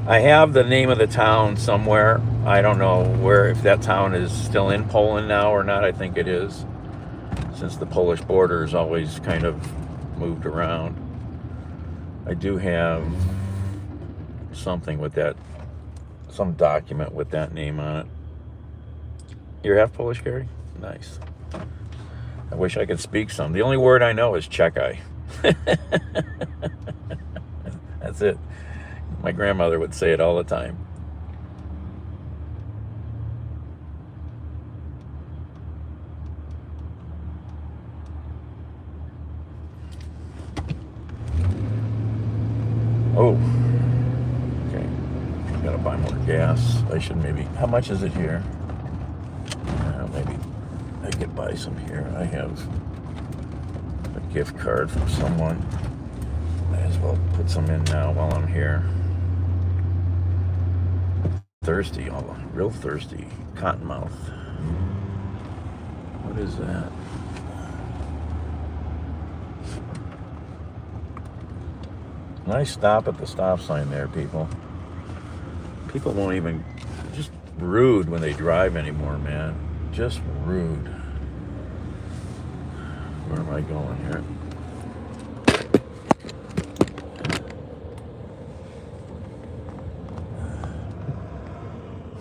I have the name of the town somewhere. I don't know where, if that town is still in Poland now or not. I think it is, since the Polish border has always kind of moved around. I do have something with that, some document with that name on it. You're half Polish, Gary? Nice. I wish I could speak some. The only word I know is Czechai. That's it. My grandmother would say it all the time. Oh. Okay. Gotta buy more gas. I should maybe. How much is it here? Maybe I could buy some here. I have a gift card from someone. Might as well put some in now while I'm here. Thirsty, real thirsty. Cottonmouth. What is that? Nice stop at the stop sign there, people. People won't even, just rude when they drive anymore, man. Just rude. Where am I going here?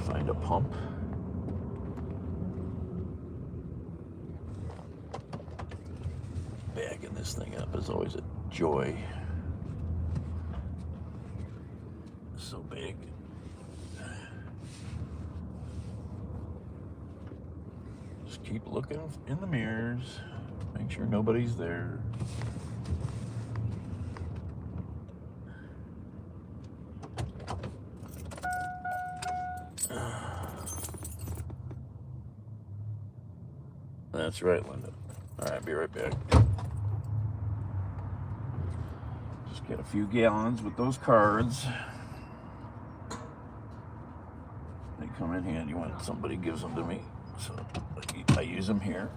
Find a pump. Bagging this thing up is always a joy. So big. Just keep looking in the mirrors. Make sure nobody's there. That's right, Linda. All right, be right back. Just get a few gallons with those cards. They come in handy when somebody gives them to me. So I use them here.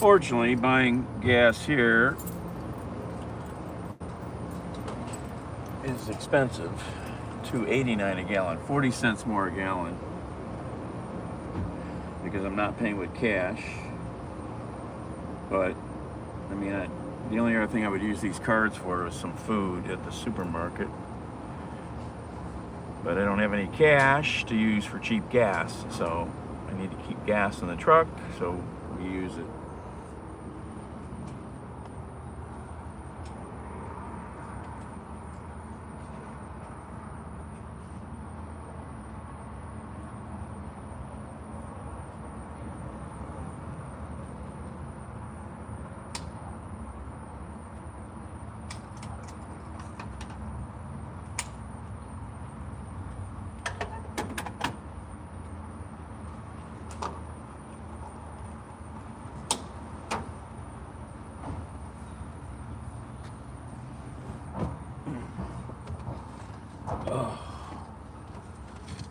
unfortunately, buying gas here is expensive. $2.89 a gallon, 40 cents more a gallon, because I'm not paying with cash. But I mean, the only other thing I would use these cards for is some food at the supermarket. But I don't have any cash to use for cheap gas, so I need to keep gas in the truck, so we use it.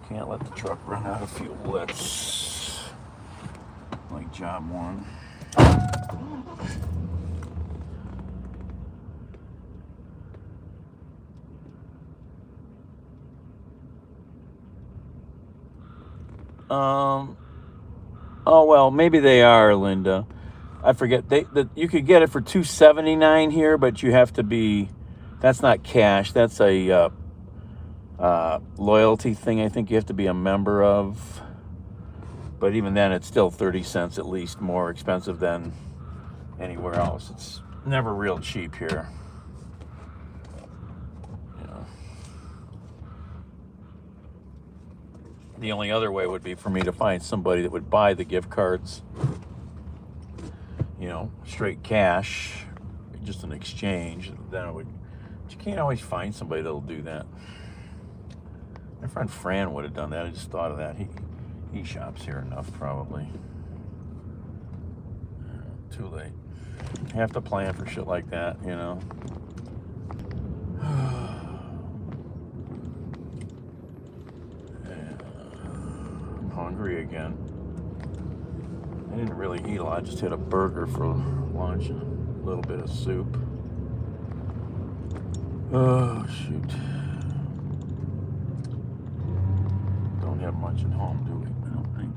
Can't let the truck run out of fuel. That's like job one. Oh well, maybe they are, Linda. I forget. You could get it for $2.79 here, but you have to be. That's not cash. That's a loyalty thing. I think you have to be a member of. But even then, it's still 30 cents at least more expensive than anywhere else. It's never real cheap here. You know. The only other way would be for me to find somebody that would buy the gift cards, you know, straight cash, just an exchange. Then it would. But you can't always find somebody that'll do that. My friend Fran would have done that. I just thought of that. He shops here enough, probably. Too late. You have to plan for shit like that, you know. I'm hungry again. I didn't really eat a lot. I just had a burger for lunch and a little bit of soup. Oh, shoot. Don't have much at home, do we? I don't think.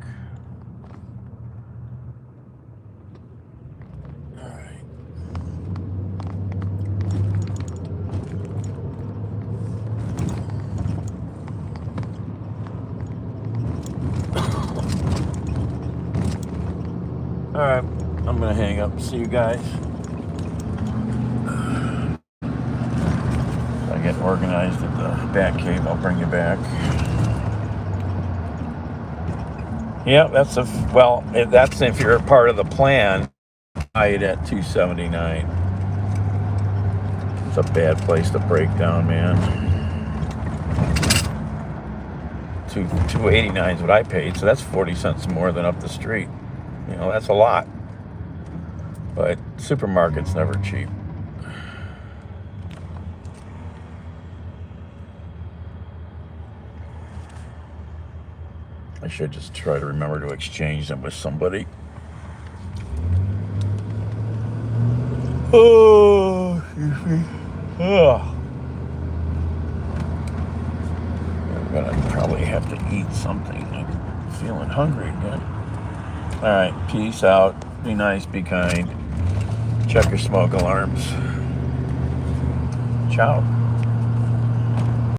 All right, I'm gonna hang up. See you guys. If I get organized at the Bat Cave, I'll bring you back. Yeah, that's if you're a part of the plan. Buy it at $2.79. It's a bad place to break down, man. $2.89 is what I paid, so that's 40 cents more than up the street. You know, that's a lot. But supermarket's never cheap. I should just try to remember to exchange them with somebody. Oh, excuse me. Oh. I'm gonna probably have to eat something. I'm feeling hungry again. All right, peace out. Be nice, be kind. Check your smoke alarms. Ciao.